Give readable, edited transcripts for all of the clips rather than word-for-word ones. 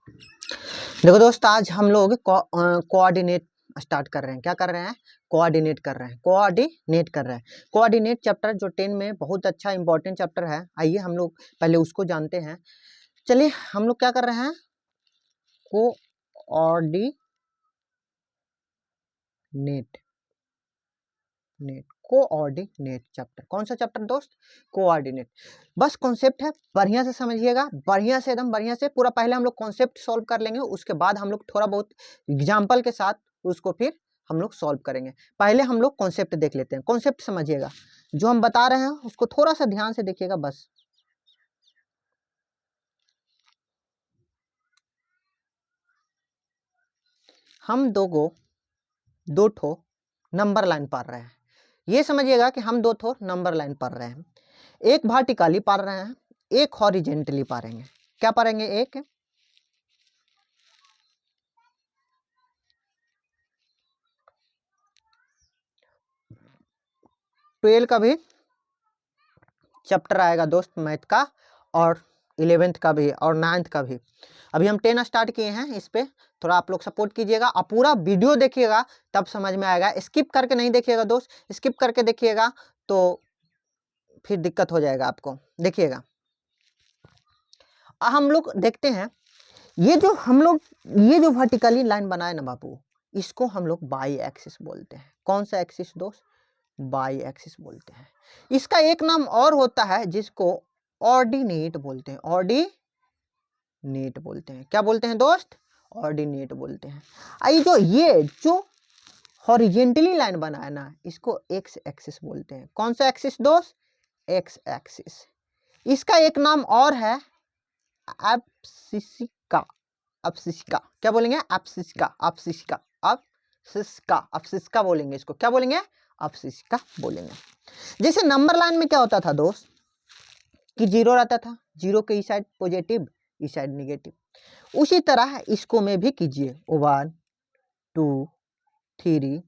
देखो दोस्त, आज हम लोग कोऑर्डिनेट स्टार्ट कर रहे हैं। क्या कर रहे हैं? कोऑर्डिनेट कर रहे हैं। कोऑर्डिनेट कर रहे हैं। कोऑर्डिनेट चैप्टर जो 10 में बहुत अच्छा इंपॉर्टेंट चैप्टर है। आइए हम लोग पहले उसको जानते हैं। चलिए हम लोग क्या कर रहे हैं? Coordinate coordinate chapter. कौन सा चैप्टर दोस्त? कोऑर्डिनेट। बस कॉन्सेप्ट है, बढ़िया से समझिएगा, बढ़िया से, एकदम बढ़िया से। पूरा पहले हम लोग कॉन्सेप्ट सॉल्व कर लेंगे, उसके बाद हम लोग थोड़ा बहुत एग्जाम्पल के साथ उसको फिर हम लोग सॉल्व करेंगे। पहले हम लोग कॉन्सेप्ट देख लेते हैं। कॉन्सेप्ट समझिएगा, जो हम बता रहे हैं उसको थोड़ा सा ध्यान से देखिएगा बस। हम दो ठो नंबर लाइन पढ़ रहे हैं। ये समझिएगा कि हम दो ठो नंबर लाइन पढ़ रहे हैं। एक वर्टिकली पढ़ रहे हैं, एक हॉरिजेंटली पढ़ेंगे। क्या पढ़ेंगे? एक 12 का भी चैप्टर आएगा दोस्त मैथ का, और 11th का भी, और 9th का भी। अभी हम 10 स्टार्ट किए हैं। इस पे थोड़ा आप लोग सपोर्ट कीजिएगा और पूरा वीडियो देखिएगा, तब समझ में आएगा। स्किप करके नहीं देखिएगा दोस्त, स्किप करके देखिएगा तो फिर दिक्कत हो जाएगा आपको। देखिएगा, हम लोग देखते हैं, ये जो वर्टिकली लाइन बनाए ना बाबू, इसको हम लोग बाई एक्सिस बोलते हैं। कौन सा एक्सिस दोस्त? बाई एक्सिस बोलते हैं। इसका एक नाम और होता है जिसको ऑर्डिनेट बोलते हैं। ऑर्डिनेट बोलते हैं। क्या बोलते हैं दोस्त? ऑर्डिनेट बोलते हैं। ये जो हॉरिजेंटली लाइन बनाया ना, इसको एक्स एक्सिस बोलते हैं। कौन सा एक्सिस दोस्त? X axis. इसका एक नाम और है एब्सिसिका। एब्सिसिका क्या बोलेंगे? एब्सिसिका। एब्सिसिका एब्सिसिका एब्सिसिका बोलेंगे इसको। क्या बोलेंगे? एब्सिसिका बोलेंगे। जैसे नंबर लाइन में क्या होता था दोस्त कि 0 रहता था, 0 के इस साइड पॉजिटिव, इस साइड निगेटिव। उसी तरह इसको में भी कीजिए। 1 2 3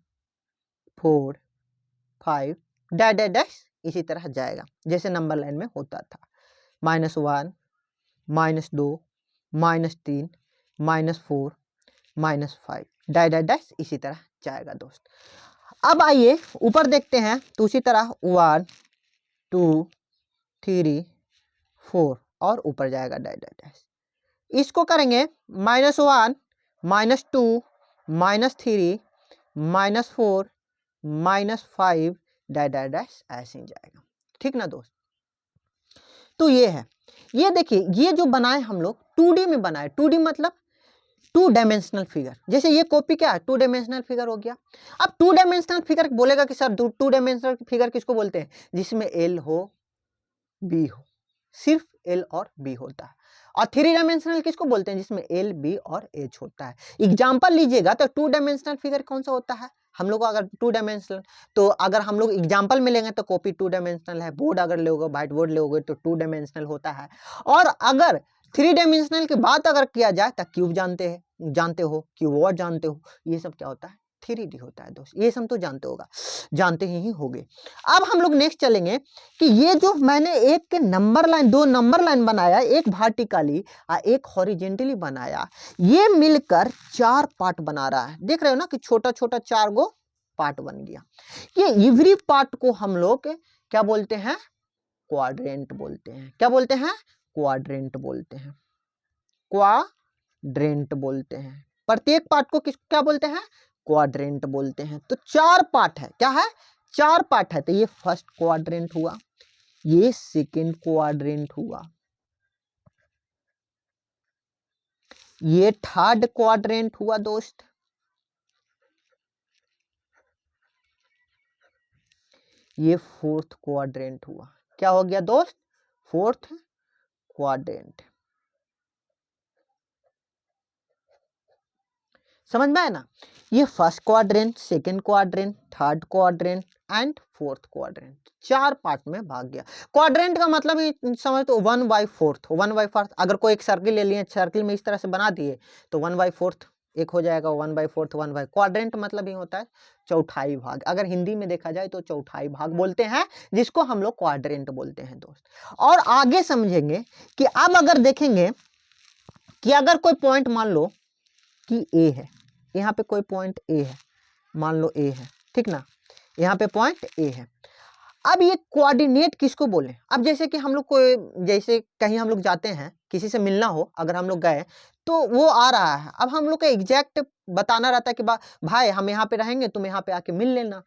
4 5 डैश डैश डैश, इसी तरह जाएगा जैसे नंबर लाइन में होता था। -1 -2 -3 -4 -5 डैश डैश डैश, इसी तरह जाएगा दोस्त। अब आइए ऊपर देखते हैं तो उसी तरह 1 2 3 4 और ऊपर जाएगा डैश डैश डैश। इसको करेंगे -1 -2 -3 -4 -5 डैश डैश डैश, ऐसे ही जाएगा। ठीक ना दोस्त? तो ये है, ये देखिए, ये जो बनाए हम लोग 2D में बनाए। 2D मतलब 2 डायमेंशनल फिगर। जैसे ये कॉपी क्या है? 2 डायमेंशनल फिगर हो गया। अब 2 डायमेंशनल फिगर बोलेगा कि सर 2 डायमेंशनल फिगर किसको बोलते हैं? जिसमें एल हो, बी हो, सिर्फ एल और बी होता है। और 3 डायमेंशनल किसको बोलते हैं? जिसमें एल, बी और एच होता है। एग्जाम्पल लीजिएगा तो 2 डायमेंशनल फिगर कौन सा होता है? हम लोग अगर 2 डायमेंशनल, तो अगर हम लोग एग्जाम्पल में लेंगे तो कॉपी 2 डायमेंशनल है। बोर्ड अगर लोगे, व्हाइट बोर्ड लोगे तो 2 डायमेंशनल होता है। और अगर 3 डायमेंशनल की बात अगर किया जाए तो क्यूब जानते हो, क्यूबॉइड जानते हो, ये सब क्या होता है? 3D होता है दोस्त। ये सब तो जानते ही होगे। अब हम लोग नेक्स्ट चलेंगे कि ये जो मैंने एक नंबर लाइन, 2 नंबर लाइन बनाया, एक वर्टिकली और एक हॉरिजेंटली बनाया, ये मिलकर 4 पार्ट बना रहा है। देख रहे हो ना कि छोटा छोटा 4 गो पार्ट बन गया। ये एवरी पार्ट को हम लोग क्या बोलते हैं? क्वाड्रेंट बोलते हैं। क्या बोलते हैं? क्वाड्रेंट बोलते हैं। क्वाड्रेंट बोलते हैं। प्रत्येक पार्ट को क्या बोलते हैं? क्वाड्रेंट बोलते हैं। तो 4 पार्ट है। क्या है? 4 पार्ट है। तो ये फर्स्ट क्वाड्रेंट हुआ, ये सेकंड क्वाड्रेंट हुआ, ये थर्ड क्वाड्रेंट हुआ दोस्त, ये फोर्थ क्वाड्रेंट हुआ। क्या हो गया दोस्त? Fourth quadrant. समझ में आया ना? ये first quadrant, second quadrant, third quadrant and fourth quadrant, 4 part में भाग गया। क्वाड्रेंट का मतलब समझ तो 1/4। 1/4 अगर कोई एक सर्किल ले लिए, सर्किल में इस तरह से बना दिए तो 1/4 एक हो जाएगा। 1/4 क्वाड्रेंट मतलब ही होता है चौथाई भाग। अगर हिंदी में देखा जाए तो चौथाई भाग बोलते हैं, जिसको हम लोग क्वाड्रेंट बोलते हैं दोस्त। और आगे समझेंगे कि अब अगर देखेंगे कि अगर कोई पॉइंट मान लो कि ए है, यहाँ पे कोई पॉइंट ए है, मान लो ए है, ठीक ना, यहाँ पे पॉइंट ए है। अब ये कोऑर्डिनेट किसको बोले? अब जैसे कि हम लोग को, जैसे कहीं हम लोग जाते हैं, किसी से मिलना हो, अगर हम लोग गए तो वो आ रहा है, अब हम लोग का एग्जैक्ट बताना रहता है कि भाई हम यहाँ पे रहेंगे, तुम यहाँ पे आके मिल लेना।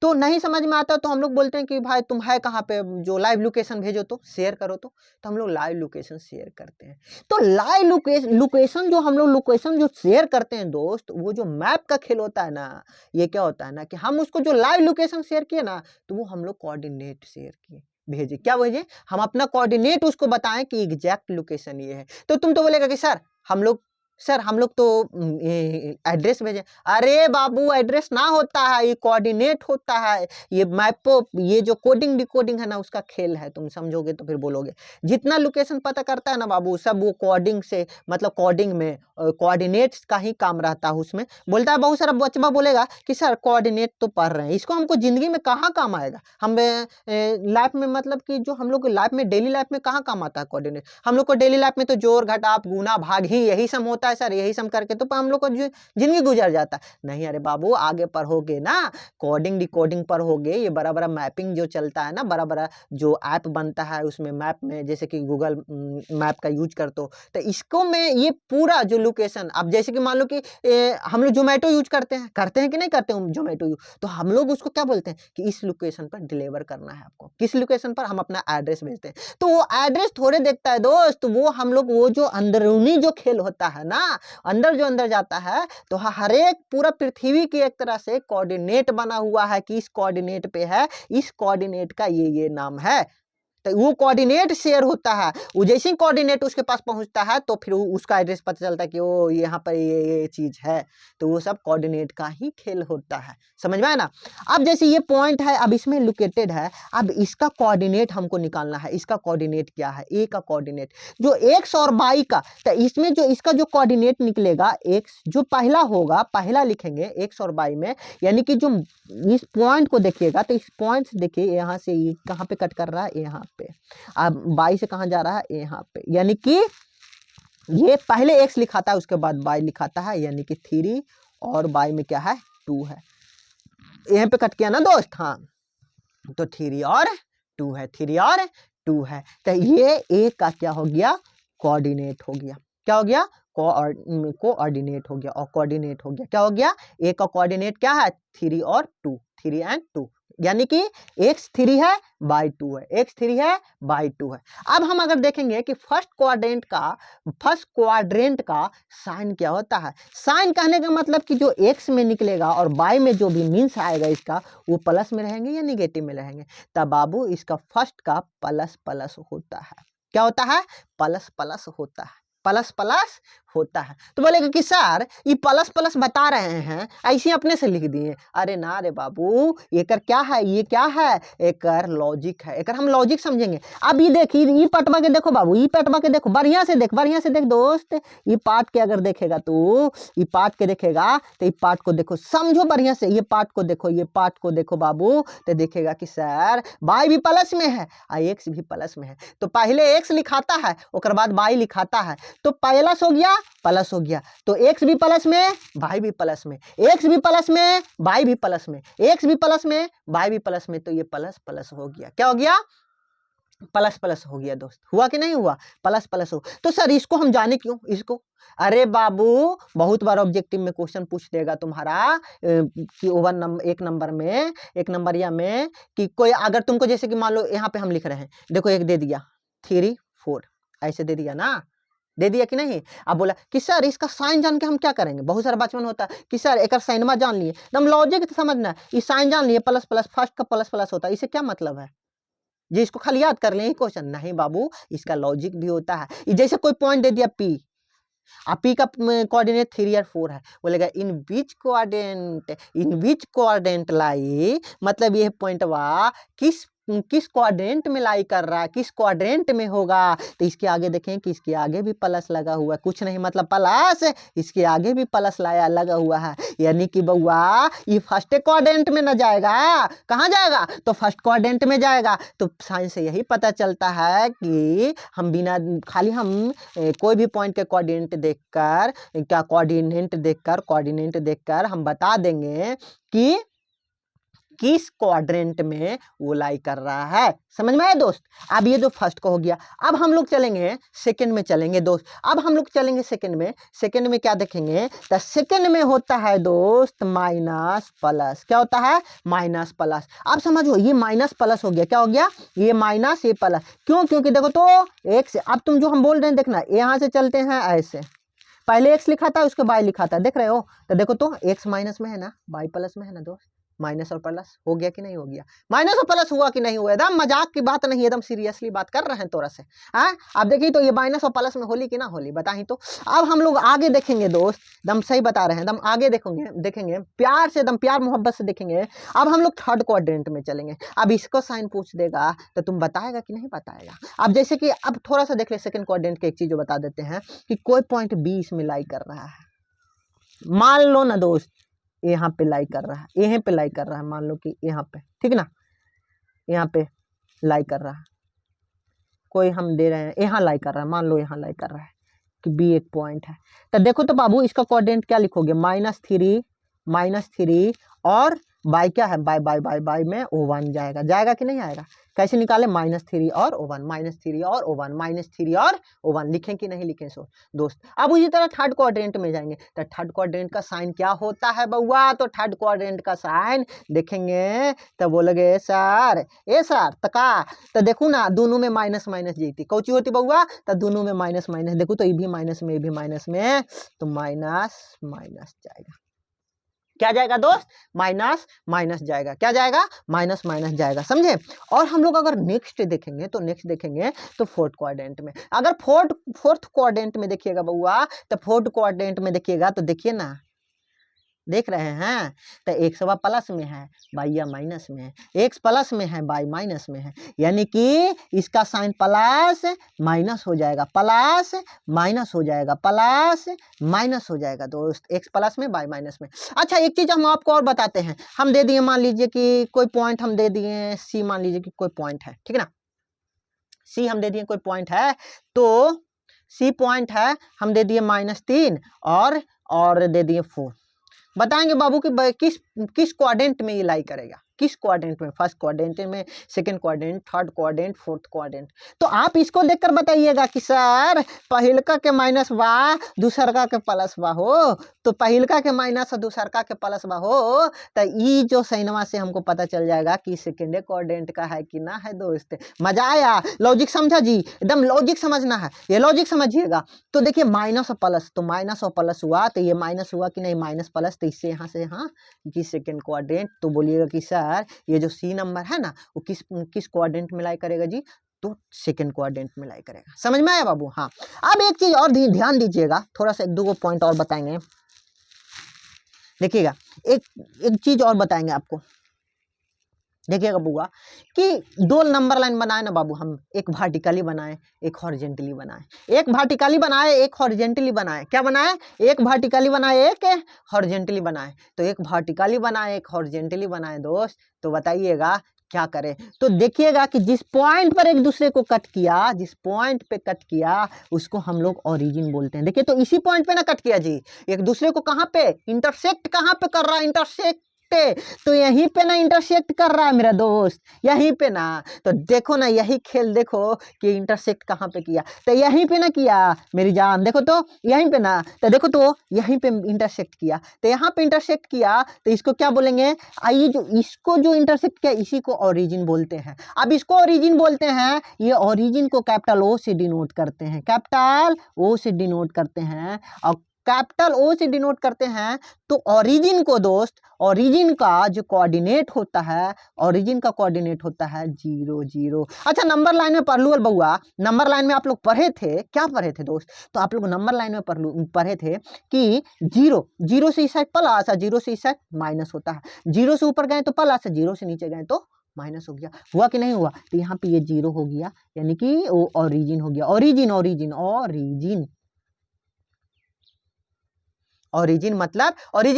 तो नहीं समझ में आता तो हम लोग बोलते हैं कि भाई तुम है कहाँ पे, जो लाइव लोकेशन भेजो तो शेयर करो, तो हम लोग लाइव लोकेशन शेयर करते हैं। तो लाइव लोकेशन जो हम लोग लोकेशन जो शेयर करते हैं दोस्त, वो जो मैप का खेल होता है ना, ये क्या होता है ना कि हम उसको जो लाइव लोकेशन शेयर किए ना, तो वो हम लोग कोऑर्डिनेट शेयर किए, भेजे, क्या भेजे, हम अपना कोऑर्डिनेट उसको बताएं कि एग्जैक्ट लोकेशन ये है। तो तुम तो बोलेगा कि सर हम लोग तो एड्रेस भेजे। अरे बाबू एड्रेस ना होता है, ये कोऑर्डिनेट होता है, ये मैपो, ये जो कोडिंग डिकोडिंग है ना, उसका खेल है। तुम समझोगे तो फिर बोलोगे। जितना लोकेशन पता करता है ना बाबू, सब वो कोडिंग से, मतलब कोडिंग में कोऑर्डिनेट्स का ही काम रहता है। उसमें बोलता है, बहुत सारा बच्चा बोलेगा कि सर कोऑर्डिनेट तो पढ़ रहे हैं, इसको हमको जिंदगी में कहाँ काम आएगा, हम लाइफ में, मतलब कि जो हम लोग लाइफ में, डेली लाइफ में कहाँ काम आता है कोऑर्डिनेट। हम लोग को डेली लाइफ में तो जोड़ घटाव गुना भाग ही यही सब होता है सर, यही सब करके तो हम लोग को जिंदगी गुजर जाता है। नहीं अरे बाबू, आगे पढ़ोगे ना, कोडिंग डिकोडिंग पढ़ोगे, ये बड़ा बड़ा मैपिंग जो चलता है ना, बड़ा बड़ा जो ऐप बनता है उसमें, मैप में, जैसे कि गूगल मैप का यूज करते हो, तो इसको में ये पूरा जो लोकेशन, अब जैसे कि मान लो कि हम लोग जोमेटो यूज करते हैं कि नहीं करते हो जोमेटो यूज, तो हम लोग उसको क्या बोलते हैं कि इस लोकेशन पर डिलीवर करना है आपको, किस लोकेशन पर, हम अपना एड्रेस भेजते हैं। तो वो एड्रेस थोड़े देखता है दोस्त, वो हम लोग, वो जो अंदरूनी जो खेल होता है ना, अंदर जो अंदर जाता है, तो हर एक पूरा पृथ्वी की एक तरह से कोऑर्डिनेट बना हुआ है कि इस कोऑर्डिनेट पे है, इस कोऑर्डिनेट का ये नाम है। तो वो कोऑर्डिनेट शेयर होता है, वो जैसे ही कोऑर्डिनेट उसके पास पहुंचता है तो फिर उसका एड्रेस पता चलता है कि वो यहाँ पर ये चीज है। तो वो सब कोऑर्डिनेट का ही खेल होता है, समझ में आया ना। अब जैसे ये पॉइंट है, अब इसमें लोकेटेड है, अब इसका कोऑर्डिनेट हमको निकालना है। इसका कोऑर्डिनेट क्या है, ए का कोऑर्डिनेट जो एक्स और वाई का, तो इसमें जो इसका जो कोऑर्डिनेट निकलेगा, एक्स जो पहला होगा, पहला लिखेंगे एक्स और वाई में, यानी कि जो इस पॉइंट को देखिएगा, तो इस पॉइंट से देखिए, यहाँ से कहाँ पे कट कर रहा है, यहाँ पे। अब बाई से कहाँ जा रहा है, यहाँ पे, यानी कि ये पहले एक्स लिखाता है, उसके बाद बाई लिखाता है, यानी कि 3 और बाई में क्या है, 2 है। यहाँ पे कट किया ना दोस्त, हाँ, तो 3 और 2 है, 3 और 2 है। तो ये ए का क्या हो गया, कोऑर्डिनेट हो गया। क्या हो गया, कोऑर्डिनेट हो गया। और कोऑर्डिनेट हो गया, क्या हो गया, ए का कोऑर्डिनेट क्या है, 3 और 2, 3 एंड 2, यानी कि x 3 है, बाई 2 है, x 3 है, बाई 2 है। अब हम अगर देखेंगे कि फर्स्ट क्वाड्रेंट का साइन क्या होता है। साइन कहने का मतलब कि जो x में निकलेगा और बाई में जो भी मीन्स आएगा इसका, वो प्लस में रहेंगे या निगेटिव में रहेंगे। तब बाबू इसका फर्स्ट का प्लस प्लस होता है। क्या होता है, प्लस प्लस होता है, प्लस प्लस होता है। तो बोलेगा कि सर ये प्लस प्लस बता रहे हैं, ऐसे अपने से लिख दिए। अरे ना रे बाबू, एकर क्या है, ये क्या है, एकर लॉजिक है, एकर हम लॉजिक समझेंगे। अब ये देखिए, ये पटवा के देखो बाबू, ये पटवा के देखो, बढ़िया से देख दोस्त, ये पार्ट के अगर देखेगा तो, ये पार्ट के देखेगा तो ये पार्ट को देखो, समझो बढ़िया से, ये पार्ट को देखो, ये पार्ट को देखो बाबू, तो देखेगा कि सर बाई भी प्लस में है और एक्स भी प्लस में है। तो पहले एक्स लिखाता है, उसके बाद बाई लिखाता है, तो प्लस हो गया, प्लस हो गया। तो एक्स भी प्लस में, बाई भी प्लस में, एक्स भी प्लस में, बाई भी प्लस में, एक्स भी प्लस में, बाई भी प्लस में, तो ये प्लस प्लस हो गया। क्या हो गया, प्लस प्लस हो गया दोस्त। हुआ कि नहीं हुआ, प्लस प्लस हो। तो सर इसको हम जाने क्यों इसको, अरे बाबू बहुत बार ऑब्जेक्टिव में क्वेश्चन पूछ देगा तुम्हारा कि एक नंबरिया में कि कोई अगर तुमको, जैसे कि मान लो यहाँ पे हम लिख रहे हैं, देखो एक दे दिया 3 4, ऐसे दे दिया ना, दे दिया कि नहीं। अब बोला कि सर इसका साइन जान के हम क्या करेंगे, बहुत सारा बचपन होता है कि सर एक साइनमा जान लिए, एकदम लॉजिक समझना है, ये साइन जान लिए, प्लस प्लस, फर्स्ट का प्लस प्लस होता है, इससे क्या मतलब है, ये इसको खाली याद कर लें क्वेश्चन, नहीं बाबू, इसका लॉजिक भी होता है। जैसे कोई पॉइंट दे दिया P, अब P का कोऑर्डिनेट 3 और 4 है, बोलेगा इन विच कोऑर्डिनेट लाई, मतलब ये पॉइंटवा किस किस क्वाड्रेंट में लाई कर रहा है, किस क्वाड्रेंट में होगा। तो इसके आगे देखें कि इसके आगे भी प्लस लगा हुआ है, कुछ नहीं मतलब प्लस, इसके आगे भी प्लस लाया लगा हुआ है, यानी कि बउआ ये फर्स्ट क्वाड्रेंट में न जाएगा, कहाँ जाएगा, तो फर्स्ट क्वाड्रेंट में जाएगा। तो साइंस से यही पता चलता है कि हम बिना खाली हम कोई भी पॉइंट के कोऑर्डिनेट देखकर क्या कोऑर्डिनेट देखकर हम बता देंगे कि किस क्वाड्रेंट में वो लाई कर रहा है। समझ में आया दोस्त। अब ये जो फर्स्ट का हो गया, अब हम लोग चलेंगे सेकंड में चलेंगे दोस्त। अब हम लोग चलेंगे सेकंड में। सेकंड में क्या देखेंगे, तो सेकंड में होता है दोस्त माइनस प्लस। क्या होता है, माइनस प्लस। अब समझो ये माइनस प्लस हो गया, क्या हो गया, ये माइनस ये प्लस। क्यों, क्योंकि देखो तो एक से, अब तुम जो हम बोल रहे हैं देखना, यहाँ से चलते हैं ऐसे, पहले एक्स लिखा था उसके बाय लिखा था, देख रहे हो, तो देखो तो एक्स माइनस में है ना, बाय प्लस में है ना दोस्त। माइनस और प्लस हो गया कि नहीं हो गया, माइनस और प्लस हुआ कि नहीं हुआ, एकदम मजाक की बात नहीं, एकदम सीरियसली बात कर रहे हैं थोड़ा से। हाँ अब देखिए तो ये माइनस और प्लस में होली कि ना होली, बताही तो। अब हम लोग आगे देखेंगे दोस्त, एकदम सही बता रहे हैं, एकदम आगे देखेंगे प्यार से, एकदम प्यार मोहब्बत से देखेंगे। अब हम लोग थर्ड क्वाड्रेंट में चलेंगे। अब इसको साइन पूछ देगा तो तुम बताएगा कि नहीं बताएगा। अब जैसे कि अब थोड़ा सा देख ले सेकंड क्वाड्रेंट के, एक चीज बता देते हैं कि कोई पॉइंट बी इसमें लाई कर रहा है, मान लो ना दोस्त यहाँ पे लाई कर रहा है, यहीं पे लाई कर रहा है, मान लो कि यहाँ पे, ठीक ना, यहाँ पे लाई कर रहा है, कोई हम दे रहे हैं यहाँ लाई कर रहा है, मान लो यहाँ लाई कर रहा है कि बी एक पॉइंट है। तो देखो तो बाबू इसका कोऑर्डिनेट क्या लिखोगे, -3 और बाय क्या है, बाय बाय बाय बाय में O1 जाएगा, जाएगा कि नहीं आएगा। कैसे निकाले, -3 और O1, -3 और O1, -3 और O1, लिखें कि नहीं लिखें सो दोस्त। अब उसी तरह थर्ड क्वाड्रेंट में जाएंगे, तो थर्ड क्वाड्रेंट का साइन क्या होता है बउआ, तो थर्ड क्वाड्रेंट का साइन देखेंगे तो बोलोगे सर ए सर तका, तो देखो ना दोनों में माइनस माइनस जीती, कौची होती बउआ, तो दोनों में माइनस माइनस, देखो तो ये भी माइनस में, ये भी माइनस में, तो माइनस माइनस जाएगा, क्या जाएगा दोस्त, माइनस माइनस जाएगा, क्या जाएगा, माइनस माइनस जाएगा, समझे। और हम लोग अगर नेक्स्ट देखेंगे तो फोर्थ क्वाड्रेंट में, अगर फोर्थ क्वाड्रेंट में देखिएगा बउआ, तो फोर्थ क्वाड्रेंट में देखिएगा तो देखिए ना, देख रहे हैं, तो एक्स प्लस में है, बाई माइनस में है, एक्स प्लस में है, बाई माइनस में है, यानी कि इसका साइन प्लस माइनस हो जाएगा, प्लस माइनस हो जाएगा, प्लस माइनस हो जाएगा दोस्त, एक्स प्लस में बाई माइनस में। अच्छा एक चीज हम आपको और बताते हैं, हम दे दिए, मान लीजिए कि कोई पॉइंट हम दे दिए सी, मान लीजिए कि कोई पॉइंट है, ठीक है ना, सी हम दे दिए कोई पॉइंट है, तो सी पॉइंट है, हम दे दिए -3 और दे दिए 4। बताएंगे बाबू कि किस क्वाड्रेंट में ये लाई करेगा, किस क्वाड्रेंट में, फर्स्ट क्वाड्रेंट में, second quadrant, third quadrant, fourth quadrant. तो आप इसको देखकर बताइएगा कि सर पहिलका के माइनस बा, दूसरका के प्लस बा हो, तो पहिलका के माइनस और दूसरका के प्लस बा हो, तो ये जो साइनवा से हमको पता चल जाएगा कि सेकेंड क्वाड्रेंट का है कि ना है दोस्त। मजा आया, लॉजिक समझा जी, एकदम लॉजिक समझना है, ये लॉजिक समझिएगा। तो देखिए माइनस और प्लस, तो माइनस और प्लस हुआ, तो ये माइनस हुआ कि नहीं, माइनस प्लस, तो इससे यहाँ से यहाँ कि सेकेंड क्वाड्रेंट, तो बोलिएगा कि सर ये जो सी नंबर है ना वो किस क्वाड्रेंट में लाई करेगा जी, तो सेकेंड क्वाड्रेंट में लाई करेगा। समझ में आया बाबू। हाँ अब एक चीज और ध्यान दीजिएगा, थोड़ा सा एक दो पॉइंट और बताएंगे, देखिएगा एक चीज और बताएंगे आपको, देखिएगा बुआ कि 2 नंबर लाइन बनाए ना बाबू, हम एक वर्टिकली बनाए एक हॉरिजॉन्टली बनाए, एक वर्टिकली बनाए एक हॉरिजॉन्टली बनाए, क्या बनाए, एक वर्टिकली बनाए एक हॉरिजॉन्टली बनाए, तो एक वर्टिकली बनाए एक हॉरिजॉन्टली बनाए दोस्त। तो बताइएगा क्या करें, तो देखिएगा कि जिस पॉइंट पर एक दूसरे को कट किया, जिस पॉइंट पे कट किया उसको हम लोग ओरिजिन बोलते हैं। देखिए तो इसी पॉइंट पे ना कट किया जी, एक दूसरे को कहाँ पे इंटरसेक्ट, कहाँ पे कर रहा है, इंटरसेक्ट, तो यहीं पे ना इंटरसेक्ट कर रहा है मेरा दोस्त, यहीं पे ना, तो देखो ना यही खेल देखो कि इंटरसेक्ट कहाँ पे किया, तो यहीं पे ना किया मेरी जान, देखो तो यहीं पे ना, तो देखो तो यहीं पे इंटरसेक्ट किया, तो यहाँ पे इंटरसेक्ट किया, तो इसको क्या बोलेंगे, आइए जो इसको जो इंटरसेक्ट किया इसी को ओरिजिन बोलते हैं। अब इसको ओरिजिन बोलते हैं, ये ओरिजिन को कैपिटल ओ से डिनोट करते हैं, कैपिटल ओ से डिनोट करते हैं, और कैपिटल ओ से डिनोट करते हैं। तो ओरिजिन को दोस्त, ओरिजिन का जो कोऑर्डिनेट होता है, ओरिजिन का कोऑर्डिनेट होता है 0 0। अच्छा नंबर लाइन में पढ़ लू बउआ, नंबर लाइन में आप लोग पढ़े थे, क्या पढ़े थे दोस्त, तो आप लोग नंबर लाइन में पढ़े थे कि 0 से इस साइड प्लस और 0 से इस साइड माइनस होता है, 0 से ऊपर गए तो प्लस, 0 से नीचे गए तो माइनस हो गया, हुआ कि नहीं हुआ? तो यहाँ पे ये 0 हो गया, यानी कि वो ओरिजिन हो गया। ओरिजिन ओरिजिन ओरिजिन ओरिजिन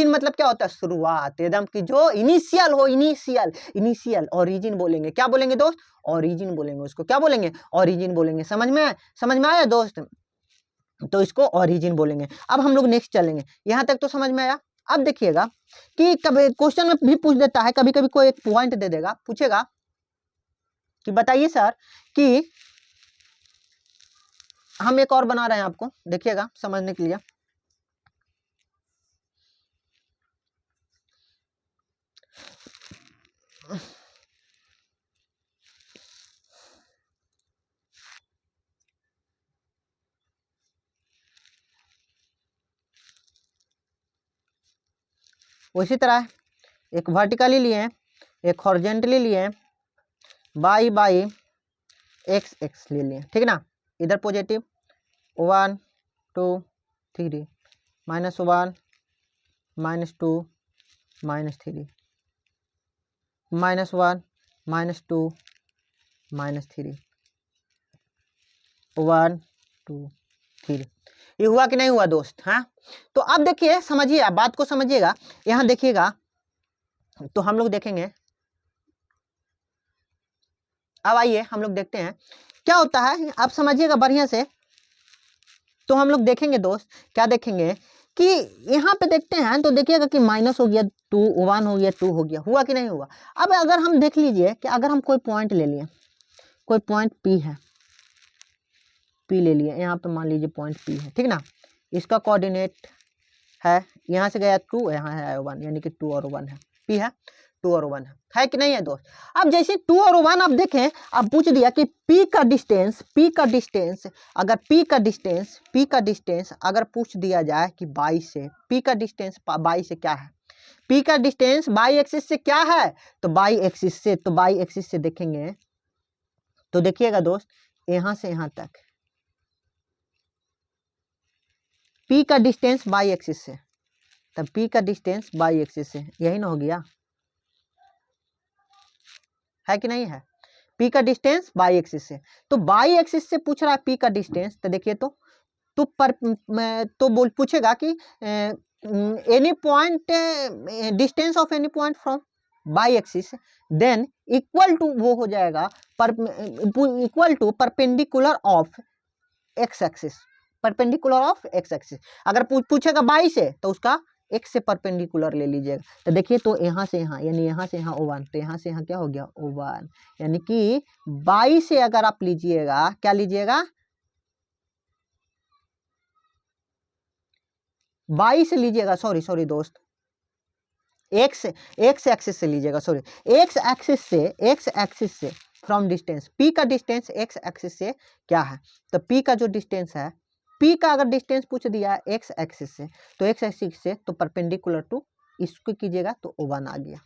मतलब क्या होता है? शुरुआत, एकदम की जो इनिशियल हो, इनिशियल ओरिजिन बोलेंगे। क्या बोलेंगे दोस्त? ओरिजिन बोलेंगे उसको। क्या बोलेंगे? ओरिजिन बोलेंगे। समझ में आया दोस्त? तो इसको ओरिजिन बोलेंगे। अब हम लोग नेक्स्ट चलेंगे, यहां तक तो समझ में आया। अब देखिएगा कि कभी क्वेश्चन में भी पूछ देता है, कभी कभी कोई एक पॉइंट दे देगा, पूछेगा कि बताइए सर कि हम एक और बना रहे हैं, आपको देखिएगा समझने के लिए। उसी तरह एक वर्टिकली लिए, एक हॉरिजॉन्टली लिए, बाई एक्स ले लिए, ठीक ना। इधर पॉजिटिव 1 2 3 -1 -2 -3 -1 -2 -3 1 2 3। ये हुआ कि नहीं हुआ दोस्त? हाँ, तो अब देखिए, समझिए, आप बात को समझिएगा। यहाँ देखिएगा तो हम लोग देखेंगे, अब आइए हम लोग देखते हैं क्या होता है, आप समझिएगा बढ़िया से। तो हम लोग देखेंगे दोस्त, क्या देखेंगे कि यहाँ पे देखते हैं तो देखिएगा कि माइनस हो गया 2, 1 हो गया, 2 हो गया, हुआ कि नहीं हुआ? अब अगर हम देख लीजिए कि अगर हम कोई पॉइंट ले लिए, कोई पॉइंट P है, P ले लिए, यहाँ पे मान लीजिए पॉइंट P है, ठीक ना। इसका कोऑर्डिनेट है, यहाँ से गया 2, यहाँ है 1, यानी कि 2 और 1 है, P है 2 और 1 है कि नहीं है दोस्त? अब जैसे 2 और 1 आप देखें, अब पूछ दिया कि P का डिस्टेंस, अगर P का डिस्टेंस अगर पूछ दिया जाए कि 22 से, P का डिस्टेंस 22 से क्या है? P का डिस्टेंस बाई एक्सिस से क्या है? तो बाई एक्सिस से देखेंगे तो देखिएगा दोस्त, यहां से यहां तक P का डिस्टेंस बाई एक्सिस से, तब P का डिस्टेंस बाई एक्सिस से, यही ना हो गया, है कि नहीं है? P का डिस्टेंस बाई एक्सिस से, तो बाई एक्सिस से पूछ रहा है P का डिस्टेंस, तो देखिए तो बोल पूछेगा कि any point, distance of any point from Y axis, then equal to वो हो जाएगा इक्वल टू परपेंडिकुलर ऑफ एक्स एक्सिस, अगर पूछेगा बाई से तो उसका एक्स से परपेंडिकुलर ले लीजिएगा। तो देखिए, तो यहाँ से यहाँ, यानी यहाँ से यहाँ O1, तो यहाँ से यहाँ क्या हो गया O1, यानी कि बाई से अगर आप लीजिएगा, क्या लीजिएगा? 22 से लीजिएगा, सॉरी दोस्त, एक्स एक्सिस से लीजिएगा, सॉरी, एक्स एक्सिस से फ्रॉम डिस्टेंस, P का डिस्टेंस एक्स एक्सिस से क्या है? तो P का जो डिस्टेंस है, P का अगर डिस्टेंस पूछ दिया एक्स एक्सिस से, तो एक्स एक्सिस से तो परपेंडिकुलर टू इसको कीजिएगा तो O1 आ गया।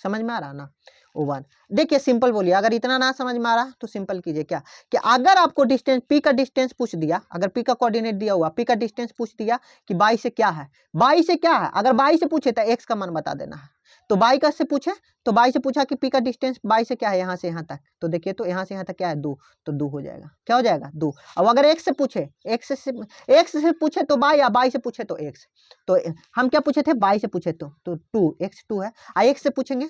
समझ में आ रहा ना? O1। देखिए सिंपल बोलिए, अगर इतना ना समझ में आ रहा तो सिंपल कीजिए, क्या कि अगर आपको डिस्टेंस P का डिस्टेंस पूछ दिया, अगर P का कोऑर्डिनेट दिया हुआ, P का डिस्टेंस पूछ दिया कि 22 से क्या है, 22 से क्या है, अगर 22 से पूछे तो x का मान बता देना है। तो 22 का से पूछे, तो 22 से पूछा कि P का डिस्टेंस 22 से क्या है, यहाँ से यहाँ तक, तो देखिए तो यहाँ से यहाँ तक क्या है 2, तो 2 हो जाएगा, क्या हो जाएगा 2। अब अगर x से पूछे, x से पूछे तो y, या y से पूछे तो x, तो हम क्या पूछे थे, y से पूछे तो 2, x 2 है, x से पूछेंगे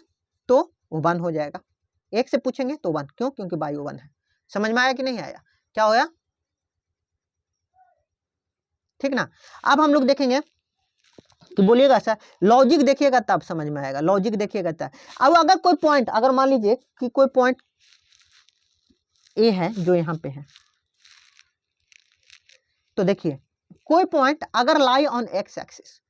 तो 1 हो जाएगा, एक से पूछेंगे तो 1, क्यों? क्योंकि बाई 1 है। समझ में आया कि नहीं आया? क्या होया? ठीक ना। अब हम लोग देखेंगे कि बोलिएगा सर लॉजिक देखिएगा तब समझ में आएगा, लॉजिक देखिएगा तब। अब अगर कोई पॉइंट, अगर मान लीजिए कि कोई पॉइंट ए है जो यहाँ पे है, तो देखिए कोई पॉइंट अगर lie on X axis,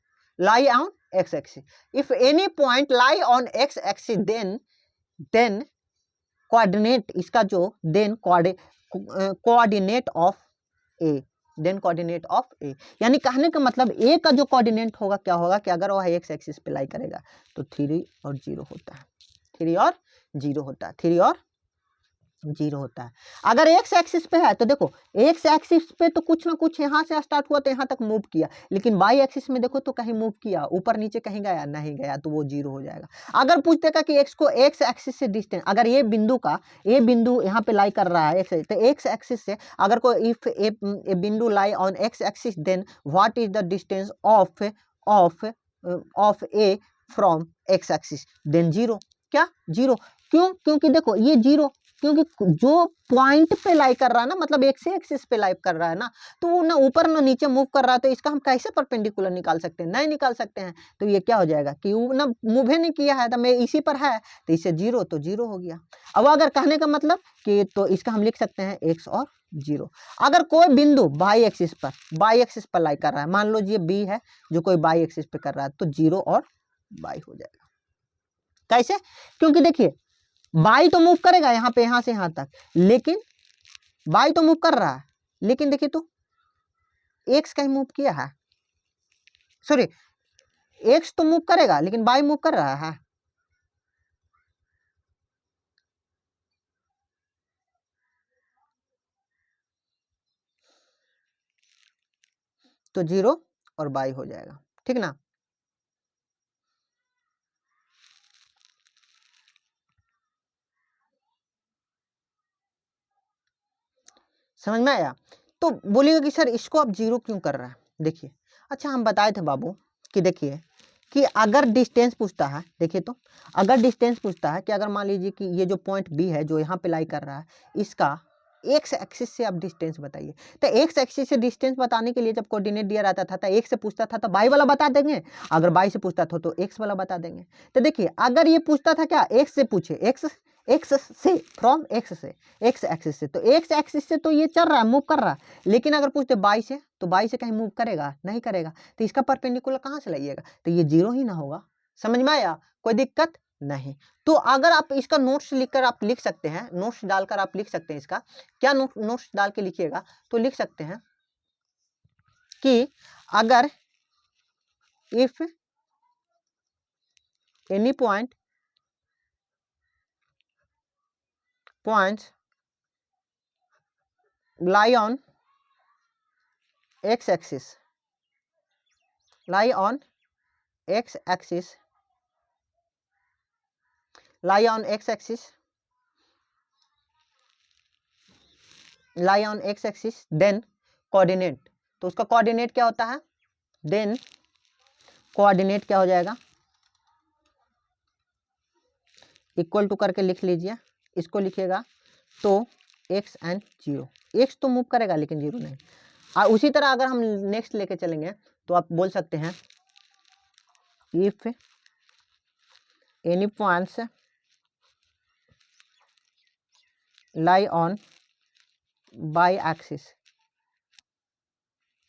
if any point lie on X axis, then coordinate इसका जो, देन कोऑर्डिनेट ऑफ ए, यानी कहने का मतलब ए का जो कोऑर्डिनेट होगा क्या होगा कि अगर वह एक्स एक्सिस पे लाई करेगा तो 3 और 0 होता है, 3 और 0 होता है, 3 और जीरो होता है। अगर एक्स एक्सिस पे है तो देखो एक्स एक्सिस पे तो कुछ ना कुछ यहाँ से स्टार्ट हुआ तो यहाँ तक मूव किया, लेकिन वाई एक्सिस में देखो तो कहीं मूव किया, ऊपर नीचे कहीं गया नहीं गया, तो वो जीरो हो जाएगा। अगर पूछ देगा कि एक्स को एक्स एक्सिस से डिस्टेंस, अगर ये बिंदु यहाँ पे लाई कर रहा है एक्स, तो एक्स एक्सिस से अगर कोई इफ ए बिंदु lie on X axis then what is the distance of A from X axis, then zero. क्या जीरो? क्यों? क्योंकि देखो ये जीरो, क्योंकि जो पॉइंट पे लाई कर रहा है ना, मतलब एक्स एक्सिस पे लाई कर रहा है ना, तो वो ना ऊपर ना नीचे मूव कर रहा है, तो इसका हम कैसे परपेंडिकुलर निकाल सकते हैं? नहीं निकाल सकते हैं। तो ये क्या हो जाएगा कि वो ना मूव ही नहीं किया है, तो मैं इसी पर है, तो इससे जीरो, तो जीरो हो गया। अब अगर कहने का मतलब कि तो इसका हम लिख सकते हैं एक्स और जीरो। अगर कोई बिंदु बाई एक्सिस पर लाई कर रहा है, मान लो ये बी है जो कोई बाई एक्सिस पे कर रहा है, तो जीरो और बाई हो जाएगा। कैसे? क्योंकि देखिए बाई तो मूव करेगा यहाँ पे, यहाँ से यहाँ तक, लेकिन बाई तो मूव कर रहा है, लेकिन देखिए तो एक्स कहीं मूव किया है, सॉरी एक्स तो मूव करेगा लेकिन बाई मूव कर रहा है, तो जीरो और बाई हो जाएगा। ठीक ना? समझ में आया? तो बोलिएगा कि सर इसको आप जीरो क्यों कर रहे हैं? देखिए, अच्छा हम बताए थे बाबू कि देखिए कि अगर डिस्टेंस पूछता है, देखिए तो अगर डिस्टेंस पूछता है कि अगर मान लीजिए कि ये जो पॉइंट बी है जो यहाँ पे लाई कर रहा है, इसका एक्स एक्सिस से आप डिस्टेंस बताइए। तो एक्स एक्सिस से डिस्टेंस बताने के लिए जब कोऑर्डिनेट दिया रहता था तो एक्स से पूछता था तो बाई वाला बता देंगे, अगर बाई से पूछता था तो एक्स वाला बता देंगे। तो देखिए अगर ये पूछता था क्या एक्स से पूछे, एक्स से फ्रॉम एक्स से एक्स एक्सिस से, तो एक्स एक्सिस से तो ये चल रहा है, मूव कर रहा है, लेकिन अगर पूछते बाई से तो बाई से कहीं मूव करेगा नहीं करेगा, तो इसका परपेंडिकुलर कहाँ से लाइएगा? तो ये जीरो ही ना होगा। समझ में आया? कोई दिक्कत नहीं। तो अगर आप इसका नोट्स लिखकर आप लिख सकते हैं, नोट्स डालकर आप लिख सकते हैं। इसका क्या नोट्स डाल के लिखिएगा तो लिख सकते हैं कि अगर if any points lie on x axis, lie on x axis, lie on x axis, lie on x axis, then coordinate, तो उसका कोऑर्डिनेट क्या होता है? देन कोऑर्डिनेट क्या हो जाएगा? इक्वल टू करके लिख लीजिए, इसको लिखिएगा तो x एंड जीरो, एक्स तो मूव करेगा लेकिन जीरो नहीं। और उसी तरह अगर हम नेक्स्ट लेके चलेंगे तो आप बोल सकते हैं if any points lie on Y axis,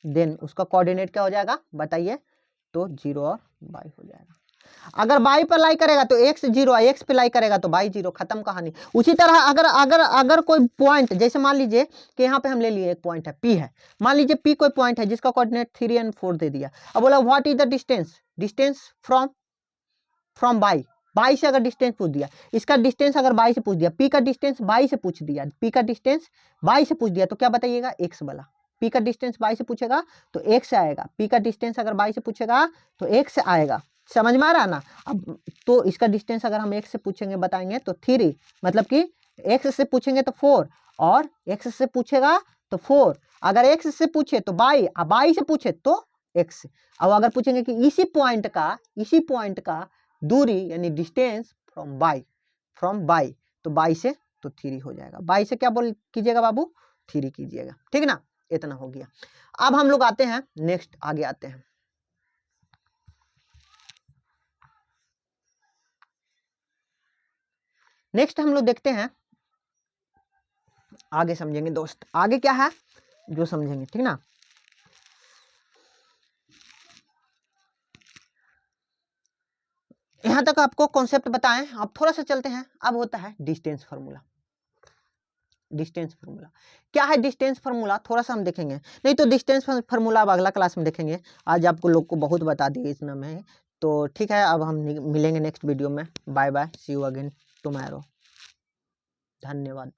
then उसका कोऑर्डिनेट क्या हो जाएगा बताइए? तो जीरो और बाई हो जाएगा। अगर बाई पर लाई करेगा तो एक्स जीरो, एक्स पे लाई करेगा तो बाई जीरो, खत्म कहानी। उसी तरह अगर अगर अगर कोई पॉइंट, जैसे मान लीजिए कि यहाँ पे हम ले लिए एक पॉइंट है पी है, मान लीजिए पी कोई पॉइंट है जिसका कोऑर्डिनेट 3 एंड 4 दे दिया। अब बोला what is the distance from by से अगर डिस्टेंस पूछ दिया, इसका डिस्टेंस अगर बाई से पूछ दिया, पी का डिस्टेंस बाई से पूछ दिया, पी का डिस्टेंस बाई से पूछ दिया, तो क्या बताइएगा? एक्स वाला। पी का डिस्टेंस बाई से पूछेगा तो एक्स आएगा, पी का डिस्टेंस अगर बाई से पूछेगा तो एक्स आएगा। समझ में आ रहा ना? अब तो इसका डिस्टेंस अगर हम एक्स से पूछेंगे बताएंगे तो 3, मतलब कि एक्स से पूछेंगे तो 4, और एक्स से पूछेगा तो 4, अगर एक्स से पूछे तो बाई, बाई से पूछे तो एक्स। अब अगर पूछेंगे कि इसी पॉइंट का दूरी यानी डिस्टेंस फ्रॉम बाई, तो बाई से तो 3 हो जाएगा। बाई से क्या बोल कीजिएगा बाबू? 3 कीजिएगा। ठीक ना? इतना हो गया। अब हम लोग आते हैं नेक्स्ट, आगे आते हैं। नेक्स्ट हम लोग देखते हैं, आगे समझेंगे दोस्त, आगे क्या है जो समझेंगे। ठीक ना? यहां तक आपको कॉन्सेप्ट बताएं, अब थोड़ा सा चलते हैं। अब होता है डिस्टेंस फार्मूला। डिस्टेंस फार्मूला क्या है? डिस्टेंस फार्मूला थोड़ा सा हम देखेंगे, नहीं तो डिस्टेंस फार्मूला अब अगला क्लास में देखेंगे। आज आपको लोग को बहुत बता दिए इस नाम में। तो ठीक है, अब हम मिलेंगे नेक्स्ट वीडियो में। Bye bye, see you again tomorrow. धन्यवाद।